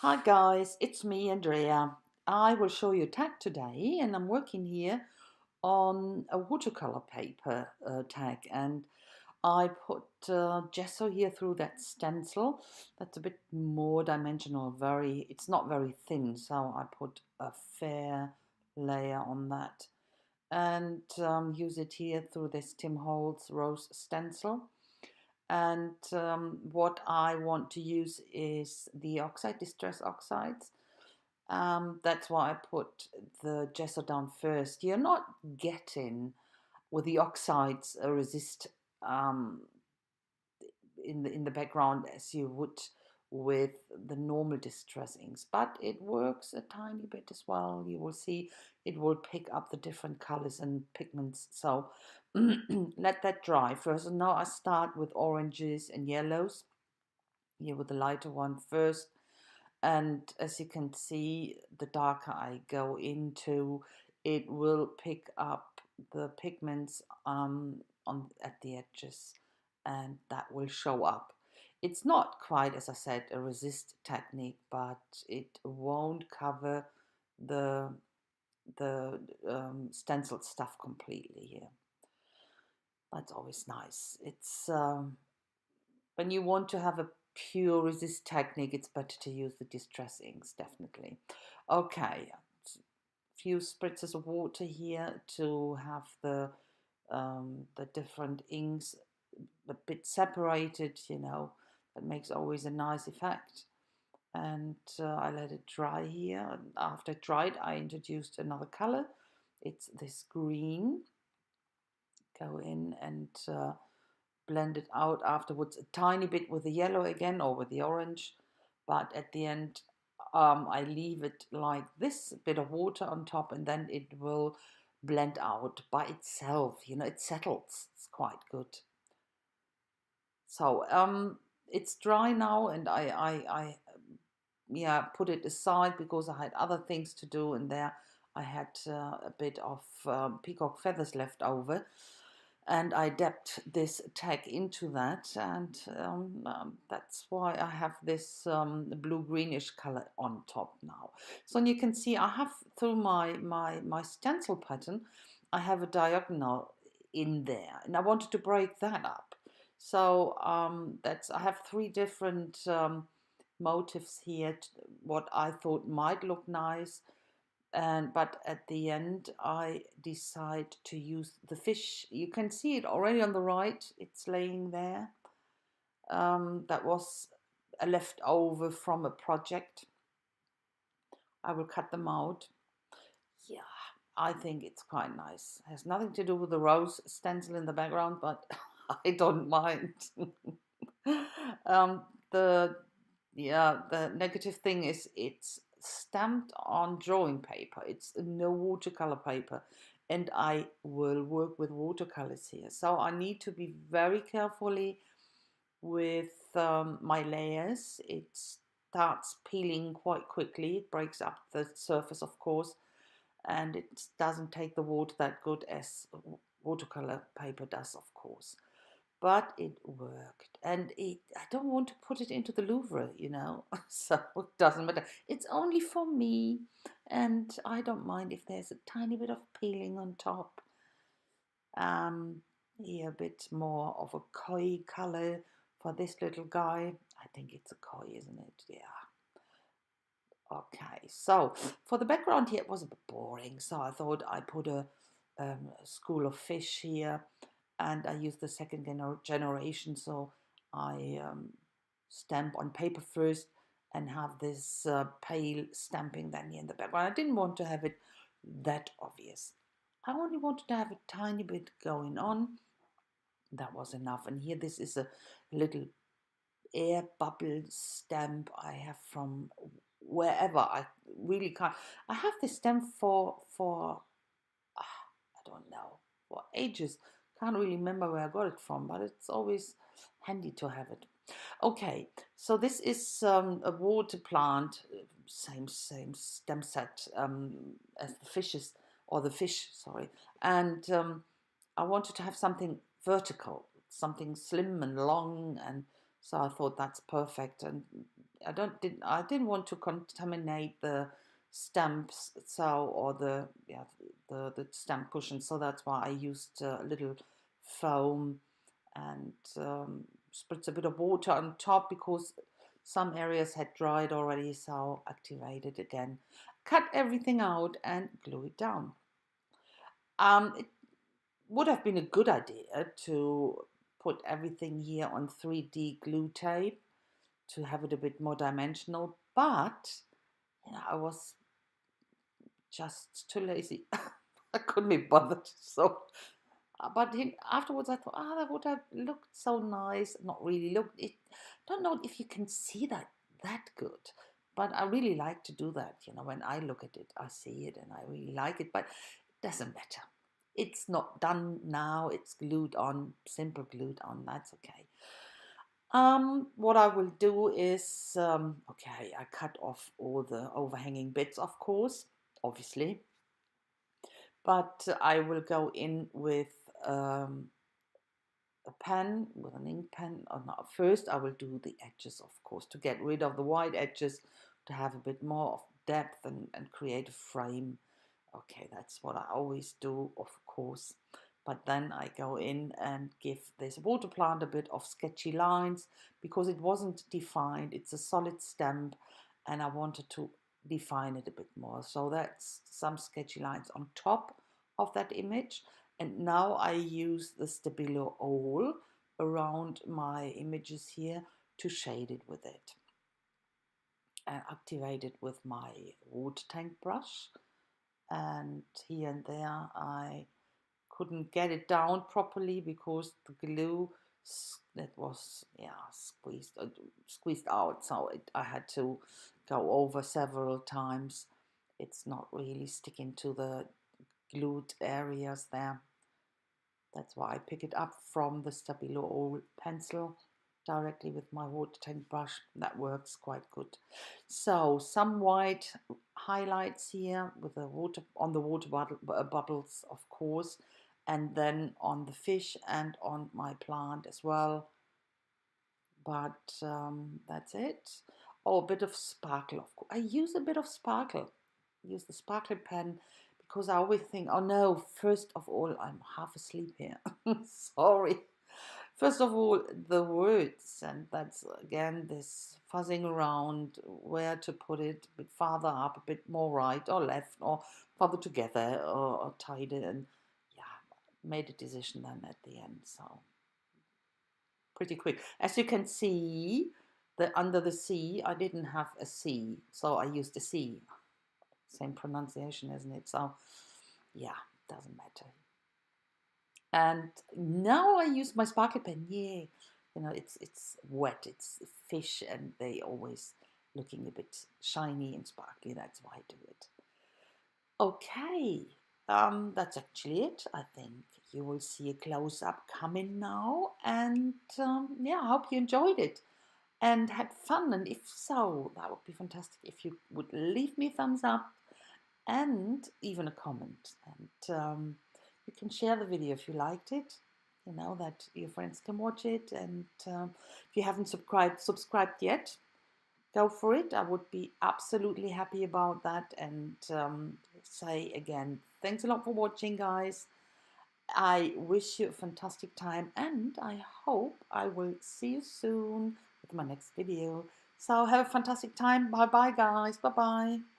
Hi guys, it's me, Andrea. I will show you a tag today, and I'm working here on a watercolor paper tag, and I put gesso here through that stencil. That's a bit more dimensional. It's not very thin, so I put a fair layer on that, and use it here through this Tim Holtz rose stencil. And what I want to use is the oxide, distress oxides. That's why I put the gesso down first. You're not getting with the oxides a resist um, in the background as you would with the normal distress inks, but it works a tiny bit as well. You will see it will pick up the different colors and pigments. So let that dry first. And now I start with oranges and yellows here with the lighter one first. And as you can see, the darker I go into, it will pick up the pigments on at the edges, and that will show up. It's not quite, as I said, a resist technique, but it won't cover the stenciled stuff completely here. That's always nice. It's when you want to have a pure resist technique, it's better to use the distress inks, definitely. Okay, few spritzes of water here to have the different inks a bit separated, that makes always a nice effect. And I let it dry here. And after it dried, I introduced another color. It's this green. Go in and blend it out afterwards a tiny bit with the yellow again or with the orange, but at the end I leave it like this, a bit of water on top, and then it will blend out by itself. It settles. It's quite good. So it's dry now, and I yeah, put it aside because I had other things to do, and there I had a bit of peacock feathers left over, and I dabbed this tag into that, and that's why I have this blue-greenish color on top now. So you can see I have through my stencil pattern, I have a diagonal in there, and I wanted to break that up. So I have three different motifs here, what I thought might look nice, but at the end I decide to use the fish. You can see it already on the right, it's laying there. That was a leftover from a project. I will cut them out. Yeah, I think it's quite nice. It has nothing to do with the rose stencil in the background, but I don't mind. um, the the negative thing is it's stamped on drawing paper. It's no watercolor paper, and I will work with watercolors here. So I need to be very carefully with my layers. It starts peeling quite quickly. It breaks up the surface, of course, and it doesn't take the water that good as watercolor paper does, of course. But it worked, and I don't want to put it into the Louvre, so it doesn't matter. It's only for me, and I don't mind if there's a tiny bit of peeling on top. Here a bit more of a koi color for this little guy. I think it's a koi, isn't it? Yeah. Okay, so for the background here, it was a bit boring, so I thought I put a school of fish here, and I used the second generation, so I stamp on paper first and have this pale stamping then here in the background. I didn't want to have it that obvious. I only wanted to have a tiny bit going on. That was enough. And here this is a little air bubble stamp I have from wherever. I really can't. I have this stamp for I don't know, for ages. Can't really remember where I got it from, but it's always handy to have it. Okay, so this is a water plant, same stem set as the fishes, or the fish, sorry. And I wanted to have something vertical, something slim and long, and So I thought that's perfect, and I didn't want to contaminate the stamps, so or the yeah the stamp cushion. So that's why I used a little foam and spritz a bit of water on top because some areas had dried already. So activate it again, cut everything out, and glue it down. It would have been a good idea to put everything here on 3D glue tape to have it a bit more dimensional, but I was just too lazy. I couldn't be bothered. So, but afterwards I thought, that would have looked so nice. Not really looked. It don't know if you can see that good, but I really like to do that. When I look at it, I see it and I really like it. But it doesn't matter. It's not done now. It's glued on, simple glued on. That's okay. What I will do is, okay, I cut off all the overhanging bits, of course, obviously, but I will go in with a pen, with an ink pen. Or not. First, I will do the edges, of course, to get rid of the white edges, to have a bit more of depth and create a frame. Okay, that's what I always do, of course. But then I go in and give this water plant a bit of sketchy lines because it wasn't defined. It's a solid stamp and I wanted to define it a bit more. So that's some sketchy lines on top of that image. And now I use the Stabilo oil around my images here to shade it with it. And activate it with my water tank brush. And here and there I couldn't get it down properly because the glue that was squeezed out, so I had to go over several times. It's not really sticking to the glued areas there. That's why I pick it up from the Stabilo oil pencil directly with my water tank brush. That works quite good. So some white highlights here with the water on the water bubbles, of course, and then on the fish and on my plant as well. But that's it. Oh, a bit of sparkle, of course. I use a bit of sparkle. Use the sparkle pen because I always think, oh no, first of all, I'm half asleep here. Sorry. First of all, the words, and that's again this fuzzing around where to put it, a bit farther up, a bit more right or left, or farther together, or tied it, and yeah, made a decision then at the end. So pretty quick. As you can see, under the C, I didn't have a C, so I used a C. Same pronunciation, isn't it? So yeah, doesn't matter. And now I use my sparkle pen. Yay. It's wet, it's fish, and they always looking a bit shiny and sparkly. That's why I do it. Okay, that's actually it. I think you will see a close-up coming now. And yeah, I hope you enjoyed it and had fun. And if so, that would be fantastic if you would leave me a thumbs up and even a comment. And you can share the video if you liked it, that your friends can watch it. And if you haven't subscribed yet, go for it. I would be absolutely happy about that. And say again, thanks a lot for watching, guys. I wish you a fantastic time, and I hope I will see you soon with my next video. So have a fantastic time. Bye bye, guys. Bye bye.